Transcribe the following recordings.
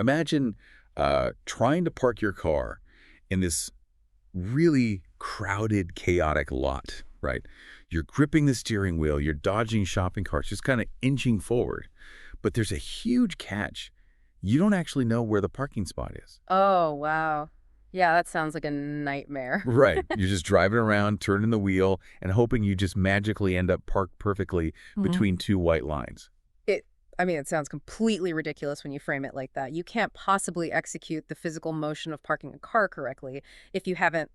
Imagine trying to park your car in this really crowded, chaotic lot, right? You're gripping the steering wheel, you're dodging shopping carts, just kind of inching forward. But there's a huge catch. You don't actually know where the parking spot is. Oh, wow. Yeah, that sounds like a nightmare. Right. You're just driving around, turning the wheel, and hoping you just magically end up parked perfectly between two white lines. It sounds completely ridiculous when you frame it like that. You can't possibly execute the physical motion of parking a car correctly if you haven't,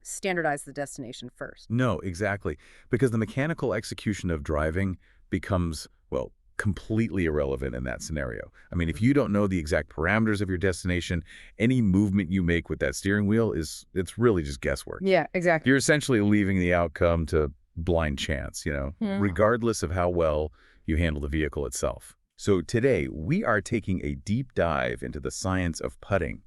standardized the destination first. No, exactly. Because the mechanical execution of driving becomes, well, completely irrelevant in that scenario. I mean, if you don't know the exact parameters of your destination, any movement you make with that steering wheel it's really just guesswork. Yeah, exactly. You're essentially leaving the outcome to blind chance, regardless of how well you handle the vehicle itself. So today, we are taking a deep dive into the science of putting,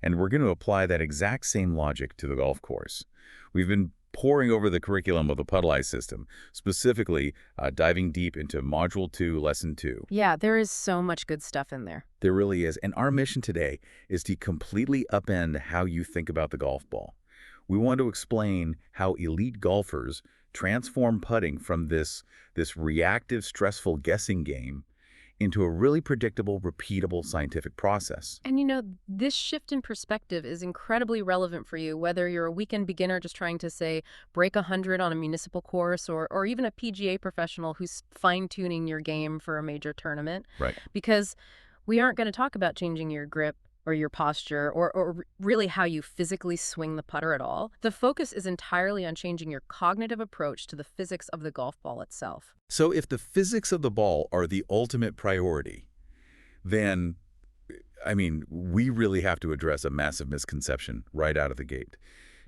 and we're going to apply that exact same logic to the golf course. We've been poring over the curriculum of the Puttalyze system, specifically diving deep into Module 2, Lesson 2. Yeah, there is so much good stuff in there. There really is. And our mission today is to completely upend how you think about the golf ball. We want to explain how elite golfers transform putting from this reactive, stressful guessing game into a really predictable, repeatable scientific process. And this shift in perspective is incredibly relevant for you, whether you're a weekend beginner just trying to, say, break 100 on a municipal course, or even a PGA professional who's fine-tuning your game for a major tournament. Right. Because we aren't going to talk about changing your grip or your posture or really how you physically swing the putter at all. The focus is entirely on changing your cognitive approach to the physics of the golf ball itself. So if the physics of the ball are the ultimate priority, then, we really have to address a massive misconception right out of the gate.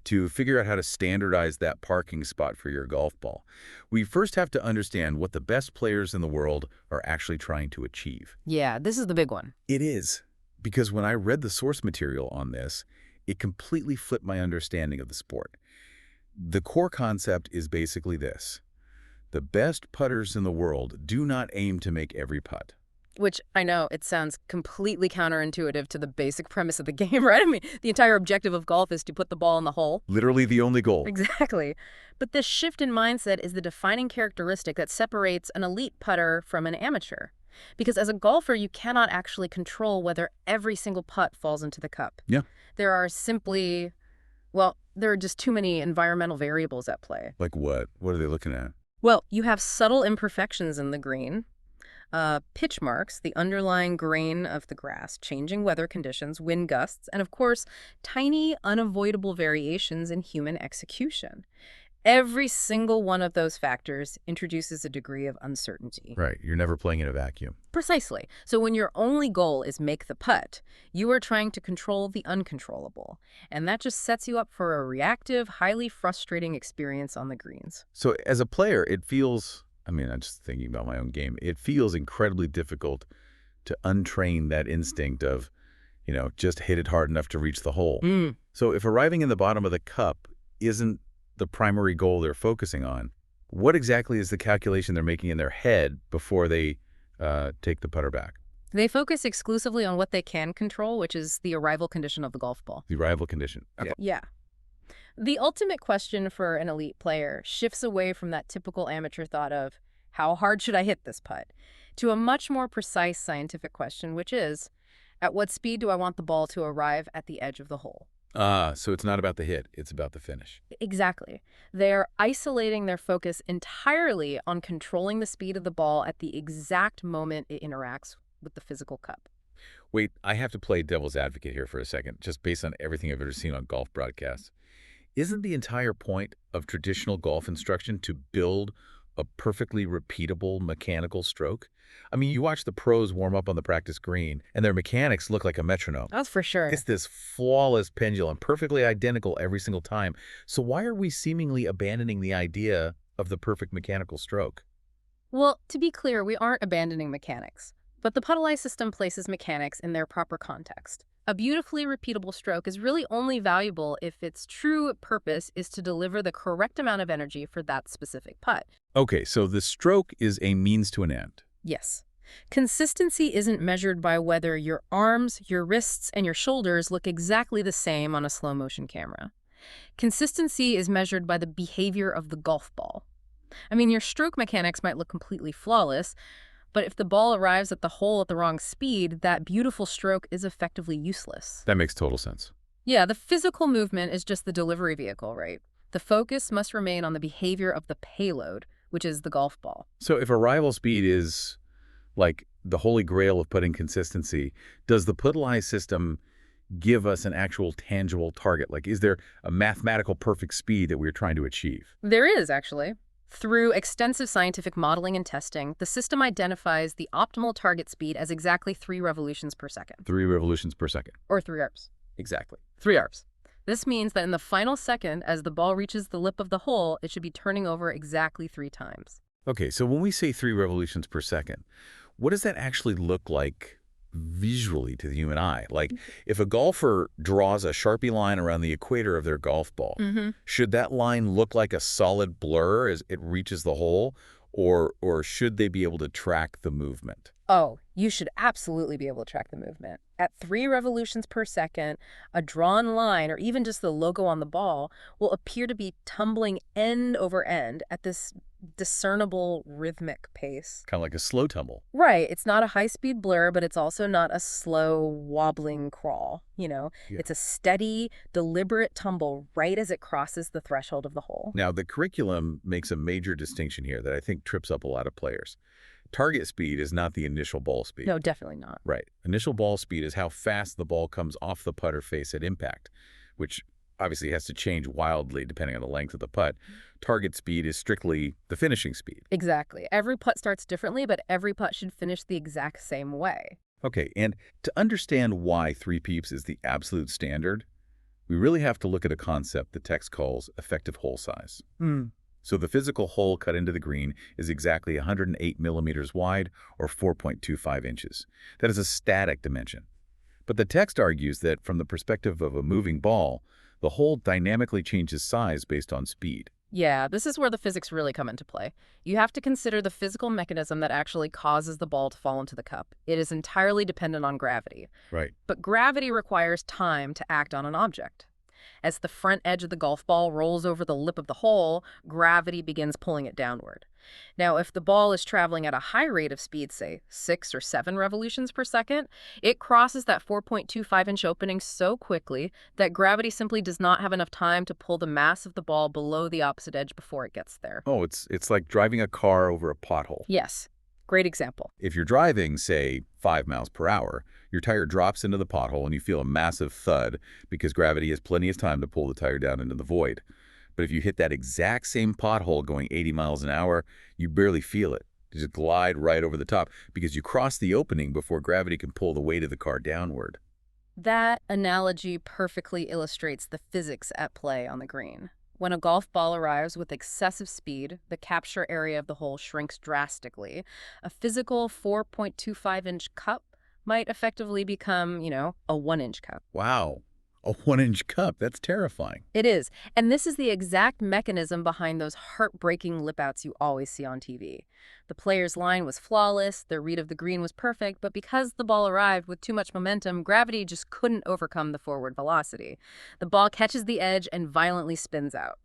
To figure out how to standardize that parking spot for your golf ball, we first have to understand what the best players in the world are actually trying to achieve. Yeah, this is the big one. It is. Because when I read the source material on this, it completely flipped my understanding of the sport. The core concept is basically this. The best putters in the world do not aim to make every putt. Which, I know, it sounds completely counterintuitive to the basic premise of the game, right? The entire objective of golf is to put the ball in the hole. Literally the only goal. Exactly. But this shift in mindset is the defining characteristic that separates an elite putter from an amateur. Because as a golfer, you cannot actually control whether every single putt falls into the cup. Yeah. There are just too many environmental variables at play. Like what? What are they looking at? Well, you have subtle imperfections in the green, pitch marks, the underlying grain of the grass, changing weather conditions, wind gusts, and of course, tiny, unavoidable variations in human execution. Every single one of those factors introduces a degree of uncertainty. Right. You're never playing in a vacuum. Precisely. So when your only goal is make the putt, you are trying to control the uncontrollable. And that just sets you up for a reactive, highly frustrating experience on the greens. So as a player, it feels, I'm just thinking about my own game, it feels incredibly difficult to untrain that instinct of, just hit it hard enough to reach the hole. So if arriving in the bottom of the cup isn't the primary goal they're focusing on, what exactly is the calculation they're making in their head before they take the putter back? They focus exclusively on what they can control, which is the arrival condition of the golf ball. The arrival condition. Yeah. The ultimate question for an elite player shifts away from that typical amateur thought of, how hard should I hit this putt, to a much more precise scientific question, which is, at what speed do I want the ball to arrive at the edge of the hole? So it's not about the hit, it's about the finish. Exactly. They're isolating their focus entirely on controlling the speed of the ball at the exact moment it interacts with the physical cup. Wait, I have to play devil's advocate here for a second, just based on everything I've ever seen on golf broadcasts. Isn't the entire point of traditional golf instruction to build a perfectly repeatable mechanical stroke? You watch the pros warm up on the practice green, and their mechanics look like a metronome. That's for sure. It's this flawless pendulum, perfectly identical every single time. So why are we seemingly abandoning the idea of the perfect mechanical stroke? Well, to be clear, we aren't abandoning mechanics. But the Puttalyze system places mechanics in their proper context. A beautifully repeatable stroke is really only valuable if its true purpose is to deliver the correct amount of energy for that specific putt. Okay, so the stroke is a means to an end. Yes. Consistency isn't measured by whether your arms, your wrists, and your shoulders look exactly the same on a slow-motion camera. Consistency is measured by the behavior of the golf ball. I mean, your stroke mechanics might look completely flawless, but if the ball arrives at the hole at the wrong speed, that beautiful stroke is effectively useless. That makes total sense. Yeah, the physical movement is just the delivery vehicle, right? The focus must remain on the behavior of the payload, which is the golf ball. So if arrival speed is like the holy grail of putting consistency, does the Puttalyze system give us an actual tangible target? Like, is there a mathematical perfect speed that we're trying to achieve? There is, actually. Through extensive scientific modeling and testing, the system identifies the optimal target speed as exactly 3 revolutions per second. 3 revolutions per second. Or 3 arps. Exactly. 3 arps. This means that in the final second, as the ball reaches the lip of the hole, it should be turning over exactly 3 times. Okay, so when we say 3 revolutions per second, what does that actually look like visually to the human eye? Like, if a golfer draws a Sharpie line around the equator of their golf ball, should that line look like a solid blur as it reaches the hole, or should they be able to track the movement? Oh, you should absolutely be able to track the movement. At 3 revolutions per second, a drawn line, or even just the logo on the ball, will appear to be tumbling end over end at this discernible rhythmic pace. Kind of like a slow tumble. Right. It's not a high-speed blur, but it's also not a slow, wobbling crawl. Yeah. It's a steady, deliberate tumble right as it crosses the threshold of the hole. Now, the curriculum makes a major distinction here that I think trips up a lot of players. Target speed is not the initial ball speed. No, definitely not. Right. Initial ball speed is how fast the ball comes off the putter face at impact, which obviously has to change wildly depending on the length of the putt. Target speed is strictly the finishing speed. Exactly. Every putt starts differently, but every putt should finish the exact same way. Okay, and to understand why 3 peeps is the absolute standard, we really have to look at a concept the text calls effective hole size. So the physical hole cut into the green is exactly 108 millimeters wide, or 4.25 inches. That is a static dimension. But the text argues that from the perspective of a moving ball, the hole dynamically changes size based on speed. Yeah, this is where the physics really come into play. You have to consider the physical mechanism that actually causes the ball to fall into the cup. It is entirely dependent on gravity. Right. But gravity requires time to act on an object. As the front edge of the golf ball rolls over the lip of the hole, gravity begins pulling it downward. Now, if the ball is traveling at a high rate of speed, say 6 or 7 revolutions per second, it crosses that 4.25-inch opening so quickly that gravity simply does not have enough time to pull the mass of the ball below the opposite edge before it gets there. Oh, it's like driving a car over a pothole. Yes. Great example. If you're driving, say, 5 miles per hour, your tire drops into the pothole and you feel a massive thud because gravity has plenty of time to pull the tire down into the void. But if you hit that exact same pothole going 80 miles an hour, you barely feel it. You just glide right over the top because you cross the opening before gravity can pull the weight of the car downward. That analogy perfectly illustrates the physics at play on the green. When a golf ball arrives with excessive speed, the capture area of the hole shrinks drastically. A physical 4.25-inch cup might effectively become, a 1-inch cup. Wow. A 1-inch cup. That's terrifying. It is. And this is the exact mechanism behind those heartbreaking lip-outs you always see on TV. The player's line was flawless, their read of the green was perfect, but because the ball arrived with too much momentum, gravity just couldn't overcome the forward velocity. The ball catches the edge and violently spins out.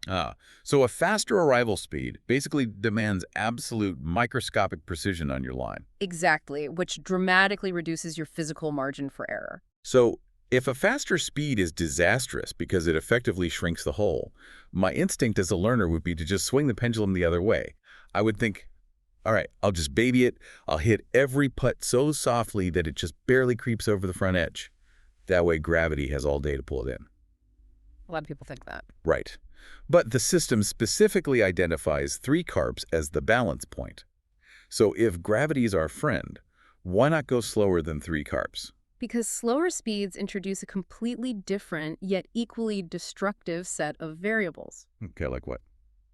So a faster arrival speed basically demands absolute microscopic precision on your line. Exactly, which dramatically reduces your physical margin for error. So if a faster speed is disastrous because it effectively shrinks the hole, my instinct as a learner would be to just swing the pendulum the other way. I would think, all right, I'll just baby it. I'll hit every putt so softly that it just barely creeps over the front edge. That way gravity has all day to pull it in. A lot of people think that. Right. But the system specifically identifies 3 carps as the balance point. So if gravity is our friend, why not go slower than 3 carps? Because slower speeds introduce a completely different, yet equally destructive set of variables. Okay, like what?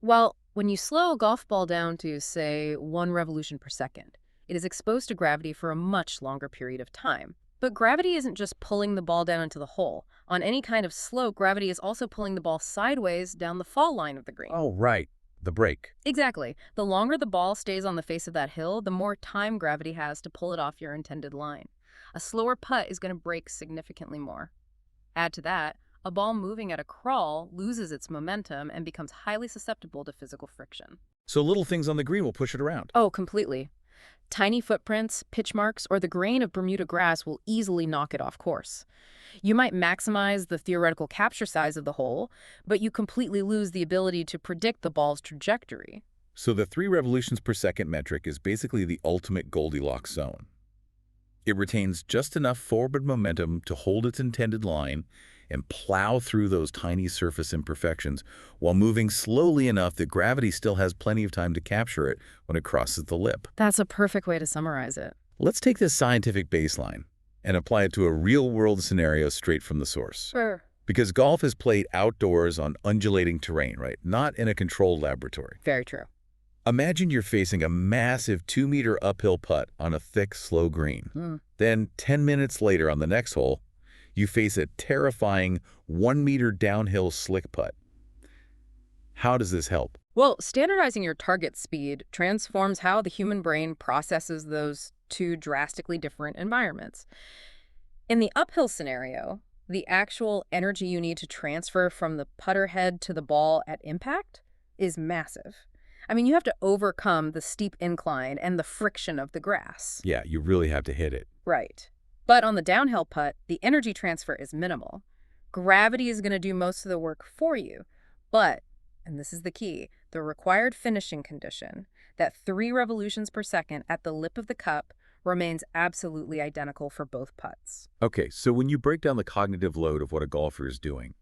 Well, when you slow a golf ball down to, say, 1 revolution per second, it is exposed to gravity for a much longer period of time. But gravity isn't just pulling the ball down into the hole. On any kind of slope, gravity is also pulling the ball sideways down the fall line of the green. Oh, right. The break. Exactly. The longer the ball stays on the face of that hill, the more time gravity has to pull it off your intended line. A slower putt is going to break significantly more. Add to that, a ball moving at a crawl loses its momentum and becomes highly susceptible to physical friction. So little things on the green will push it around. Oh, completely. Tiny footprints, pitch marks, or the grain of Bermuda grass will easily knock it off course. You might maximize the theoretical capture size of the hole, but you completely lose the ability to predict the ball's trajectory. So the 3 revolutions per second metric is basically the ultimate Goldilocks zone. It retains just enough forward momentum to hold its intended line and plow through those tiny surface imperfections while moving slowly enough that gravity still has plenty of time to capture it when it crosses the lip. That's a perfect way to summarize it. Let's take this scientific baseline and apply it to a real-world scenario straight from the source. Sure. Because golf is played outdoors on undulating terrain, right? Not in a controlled laboratory. Very true. Imagine you're facing a massive 2-meter uphill putt on a thick, slow green. Then 10 minutes later on the next hole, you face a terrifying 1-meter downhill slick putt. How does this help? Well, standardizing your target speed transforms how the human brain processes those two drastically different environments. In the uphill scenario, the actual energy you need to transfer from the putter head to the ball at impact is massive. I mean, you have to overcome the steep incline and the friction of the grass. Yeah, you really have to hit it. Right. But on the downhill putt, the energy transfer is minimal. Gravity is going to do most of the work for you. But, and this is the key, the required finishing condition, that 3 revolutions per second at the lip of the cup, remains absolutely identical for both putts. Okay, so when you break down the cognitive load of what a golfer is doing,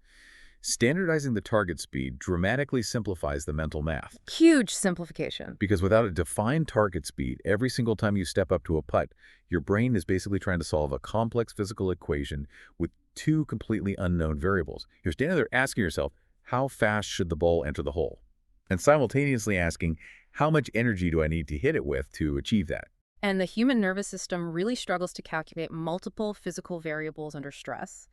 standardizing the target speed dramatically simplifies the mental math. Huge simplification. Because without a defined target speed, every single time you step up to a putt, your brain is basically trying to solve a complex physical equation with 2 completely unknown variables. You're standing there asking yourself, how fast should the ball enter the hole? And simultaneously asking, how much energy do I need to hit it with to achieve that? And the human nervous system really struggles to calculate multiple physical variables under stress.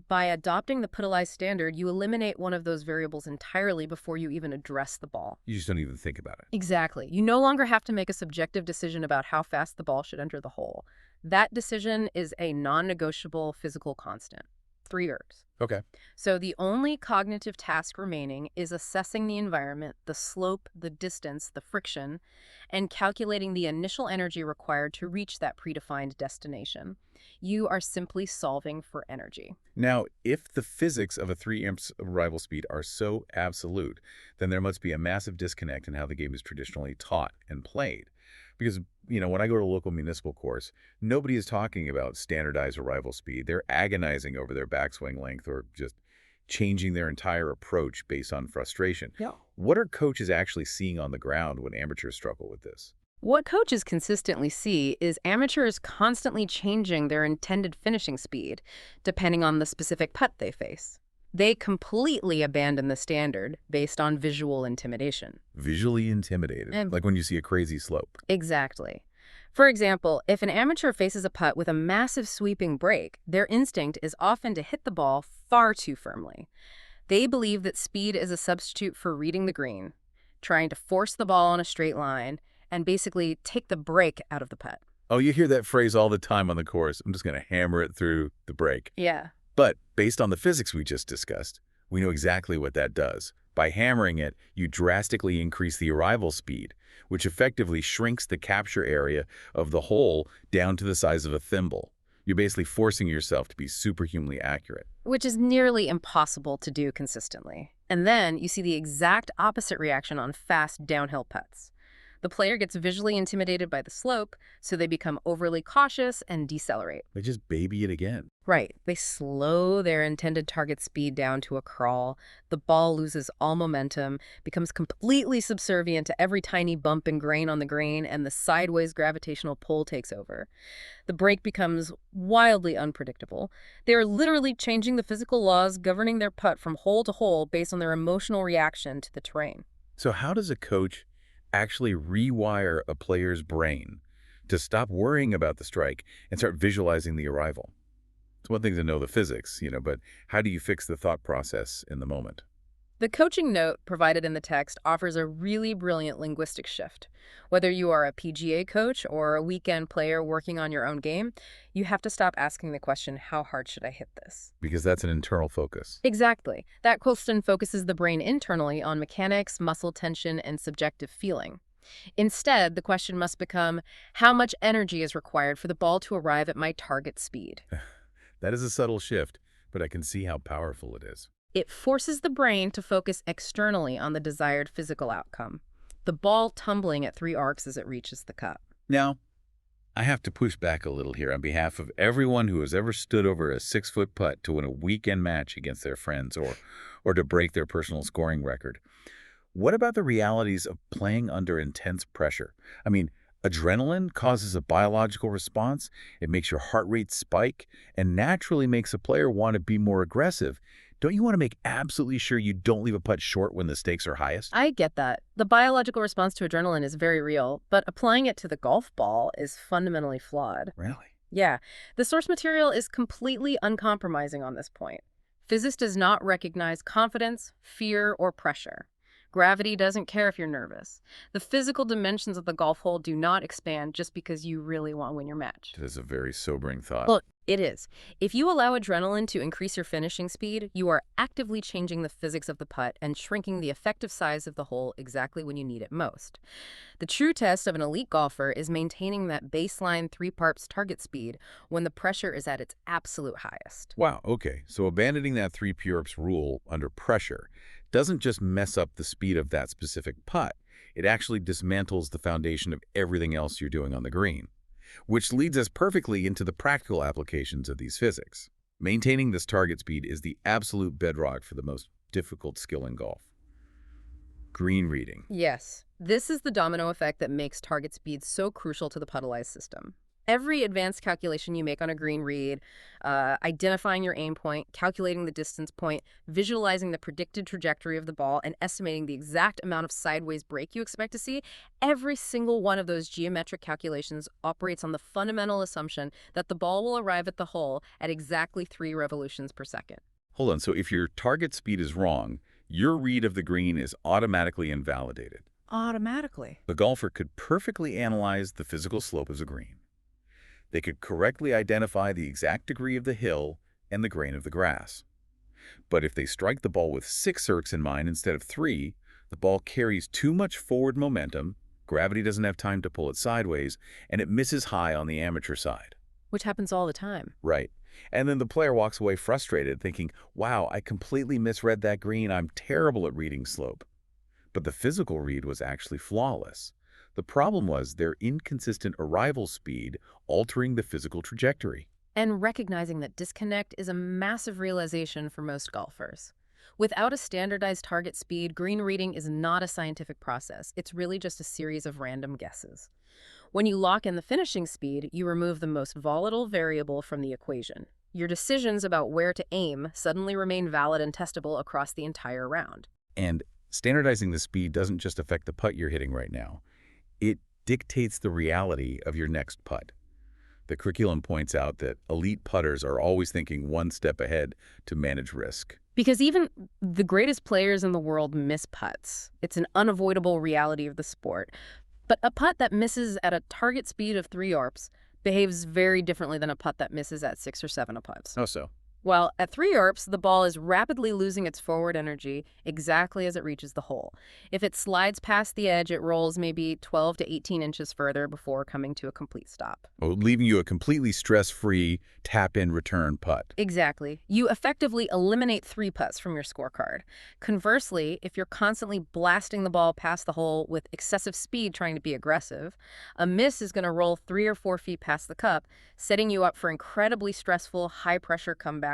By adopting the Puttalyze standard, you eliminate one of those variables entirely before you even address the ball. You just don't even think about it. Exactly. You no longer have to make a subjective decision about how fast the ball should enter the hole. That decision is a non-negotiable physical constant. 3 ergs. Okay. So the only cognitive task remaining is assessing the environment, the slope, the distance, the friction, and calculating the initial energy required to reach that predefined destination. You are simply solving for energy. Now, if the physics of a 3 amps arrival speed are so absolute, then there must be a massive disconnect in how the game is traditionally taught and played. Because, when I go to a local municipal course, nobody is talking about standardized arrival speed. They're agonizing over their backswing length or just changing their entire approach based on frustration. Yeah. What are coaches actually seeing on the ground when amateurs struggle with this? What coaches consistently see is amateurs constantly changing their intended finishing speed, depending on the specific putt they face. They completely abandon the standard based on visual intimidation. Visually intimidated, like when you see a crazy slope. Exactly. For example, if an amateur faces a putt with a massive sweeping break, their instinct is often to hit the ball far too firmly. They believe that speed is a substitute for reading the green, trying to force the ball on a straight line, and basically take the break out of the putt. Oh, you hear that phrase all the time on the course. I'm just going to hammer it through the break. Yeah. But based on the physics we just discussed, we know exactly what that does. By hammering it, you drastically increase the arrival speed, which effectively shrinks the capture area of the hole down to the size of a thimble. You're basically forcing yourself to be superhumanly accurate. Which is nearly impossible to do consistently. And then you see the exact opposite reaction on fast downhill putts. The player gets visually intimidated by the slope, so they become overly cautious and decelerate. They just baby it again. Right. They slow their intended target speed down to a crawl. The ball loses all momentum, becomes completely subservient to every tiny bump and grain on the green, and the sideways gravitational pull takes over. The break becomes wildly unpredictable. They are literally changing the physical laws governing their putt from hole to hole based on their emotional reaction to the terrain. So how does a coach actually rewire a player's brain to stop worrying about the strike and start visualizing the arrival? It's one thing to know the physics, but how do you fix the thought process in the moment? The coaching note provided in the text offers a really brilliant linguistic shift. Whether you are a PGA coach or a weekend player working on your own game, you have to stop asking the question, how hard should I hit this? Because that's an internal focus. Exactly. That question focuses the brain internally on mechanics, muscle tension, and subjective feeling. Instead, the question must become, how much energy is required for the ball to arrive at my target speed? That is a subtle shift, but I can see how powerful it is. It forces the brain to focus externally on the desired physical outcome, the ball tumbling at 3 arcs as it reaches the cup. Now, I have to push back a little here on behalf of everyone who has ever stood over a 6-foot putt to win a weekend match against their friends or to break their personal scoring record. What about the realities of playing under intense pressure? I mean, adrenaline causes a biological response, it makes your heart rate spike, and naturally makes a player want to be more aggressive. Don't you want to make absolutely sure you don't leave a putt short when the stakes are highest? I get that. The biological response to adrenaline is very real, but applying it to the golf ball is fundamentally flawed. Really? Yeah, the source material is completely uncompromising on this point. Physics does not recognize confidence, fear, or pressure. Gravity doesn't care if you're nervous. The physical dimensions of the golf hole do not expand just because you really want to win your match. That is a very sobering thought. Well, it is. If you allow adrenaline to increase your finishing speed, you are actively changing the physics of the putt and shrinking the effective size of the hole exactly when you need it most. The true test of an elite golfer is maintaining that baseline 3 parps target speed when the pressure is at its absolute highest. Wow, okay. So abandoning that 3 purps rule under pressure doesn't just mess up the speed of that specific putt, it actually dismantles the foundation of everything else you're doing on the green. Which leads us perfectly into the practical applications of these physics. Maintaining this target speed is the absolute bedrock for the most difficult skill in golf. Green reading. Yes, this is the domino effect that makes target speed so crucial to the Puttalyze system. Every advanced calculation you make on a green read, identifying your aim point, calculating the distance point, visualizing the predicted trajectory of the ball, and estimating the exact amount of sideways break you expect to see, every single one of those geometric calculations operates on the fundamental assumption that the ball will arrive at the hole at exactly 3 revolutions per second. Hold on, so if your target speed is wrong, your read of the green is automatically invalidated. Automatically. The golfer could perfectly analyze the physical slope of the green. They could correctly identify the exact degree of the hill and the grain of the grass. But if they strike the ball with 6 ergs in mind instead of 3, the ball carries too much forward momentum, gravity doesn't have time to pull it sideways, and it misses high on the amateur side. Which happens all the time. Right. And then the player walks away frustrated, thinking, wow, I completely misread that green, I'm terrible at reading slope. But the physical read was actually flawless. The problem was their inconsistent arrival speed altering the physical trajectory. And recognizing that disconnect is a massive realization for most golfers. Without a standardized target speed, green reading is not a scientific process. It's really just a series of random guesses. When you lock in the finishing speed, you remove the most volatile variable from the equation. Your decisions about where to aim suddenly remain valid and testable across the entire round. And standardizing the speed doesn't just affect the putt you're hitting right now. It dictates the reality of your next putt. The curriculum points out that elite putters are always thinking one step ahead to manage risk. Because even the greatest players in the world miss putts. It's an unavoidable reality of the sport. But a putt that misses at a target speed of 3 arps behaves very differently than a putt that misses at 6 or 7 putts. Oh, so? Well, at 3 arps, the ball is rapidly losing its forward energy exactly as it reaches the hole. If it slides past the edge, it rolls maybe 12 to 18 inches further before coming to a complete stop. Oh, leaving you a completely stress-free tap-in return putt. Exactly. You effectively eliminate 3 putts from your scorecard. Conversely, if you're constantly blasting the ball past the hole with excessive speed trying to be aggressive, a miss is going to roll 3 or 4 feet past the cup, setting you up for incredibly stressful, high-pressure comebacks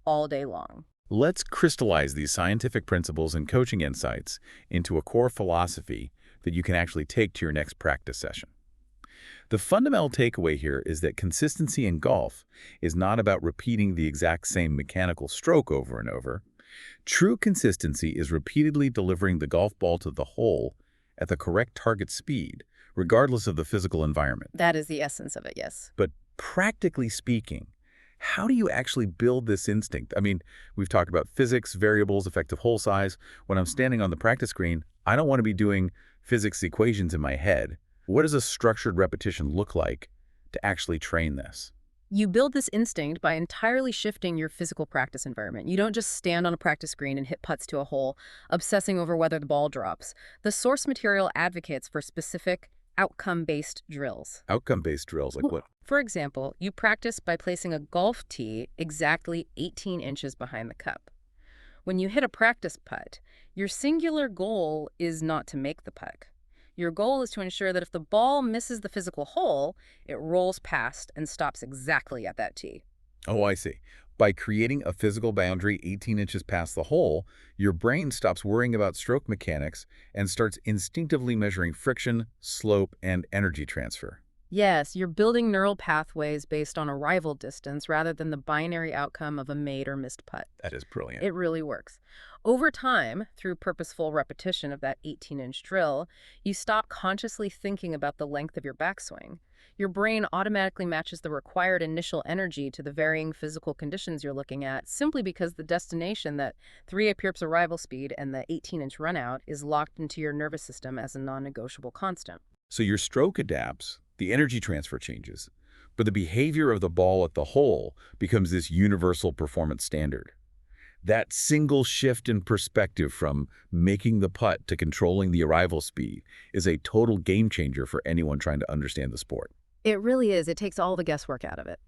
all day long. Let's crystallize these scientific principles and coaching insights into a core philosophy that you can actually take to your next practice session. The fundamental takeaway here is that consistency in golf is not about repeating the exact same mechanical stroke over and over. True consistency is repeatedly delivering the golf ball to the hole at the correct target speed, regardless of the physical environment. That is the essence of it, yes. But practically speaking, How do you actually build this instinct? I mean, we've talked about physics, variables, effective hole size. When I'm standing on the practice screen, I don't want to be doing physics equations in my head. What does a structured repetition look like to actually train this? You build this instinct by entirely shifting your physical practice environment. You don't just stand on a practice screen and hit putts to a hole, obsessing over whether the ball drops. The source material advocates for specific outcome-based drills. Outcome-based drills, like what? For example, you practice by placing a golf tee exactly 18 inches behind the cup. When you hit a practice putt, your singular goal is not to make the putt. Your goal is to ensure that if the ball misses the physical hole, it rolls past and stops exactly at that tee. Oh, I see. By creating a physical boundary 18 inches past the hole, your brain stops worrying about stroke mechanics and starts instinctively measuring friction, slope, and energy transfer. Yes, you're building neural pathways based on arrival distance rather than the binary outcome of a made or missed putt. That is brilliant. It really works. Over time, through purposeful repetition of that 18-inch drill, you stop consciously thinking about the length of your backswing. Your brain automatically matches the required initial energy to the varying physical conditions you're looking at, simply because the destination, that 3 appears arrival speed and the 18-inch runout, is locked into your nervous system as a non-negotiable constant. So your stroke adapts, the energy transfer changes, but the behavior of the ball at the hole becomes this universal performance standard. That single shift in perspective from making the putt to controlling the arrival speed is a total game changer for anyone trying to understand the sport. It really is. It takes all the guesswork out of it.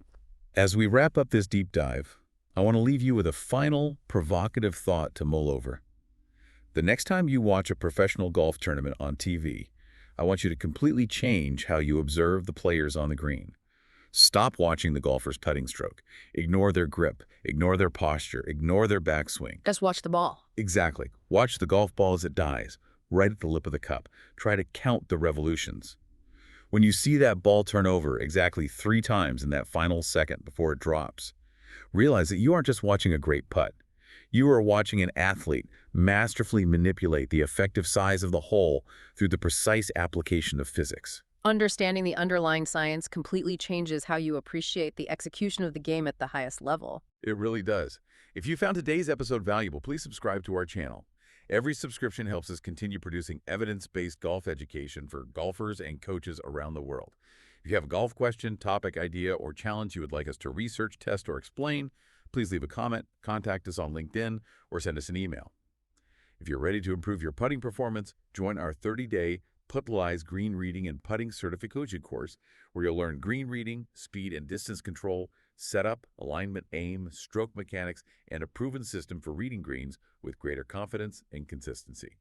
As we wrap up this deep dive, I want to leave you with a final provocative thought to mull over. The next time you watch a professional golf tournament on TV, I want you to completely change how you observe the players on the green. Stop watching the golfer's putting stroke. Ignore their grip. Ignore their posture. Ignore their backswing. Just watch the ball. Exactly. Watch the golf ball as it dies, right at the lip of the cup. Try to count the revolutions. When you see that ball turn over exactly 3 times in that final second before it drops, realize that you aren't just watching a great putt. You are watching an athlete masterfully manipulate the effective size of the hole through the precise application of physics. Understanding the underlying science completely changes how you appreciate the execution of the game at the highest level. It really does. If you found today's episode valuable, please subscribe to our channel. Every subscription helps us continue producing evidence-based golf education for golfers and coaches around the world. If you have a golf question, topic, idea, or challenge you would like us to research, test, or explain, please leave a comment, contact us on LinkedIn, or send us an email. If you're ready to improve your putting performance, join our 30-day Puttalyze green reading and putting certification course, where you'll learn green reading, speed and distance control, setup, alignment, aim, stroke mechanics, and a proven system for reading greens with greater confidence and consistency.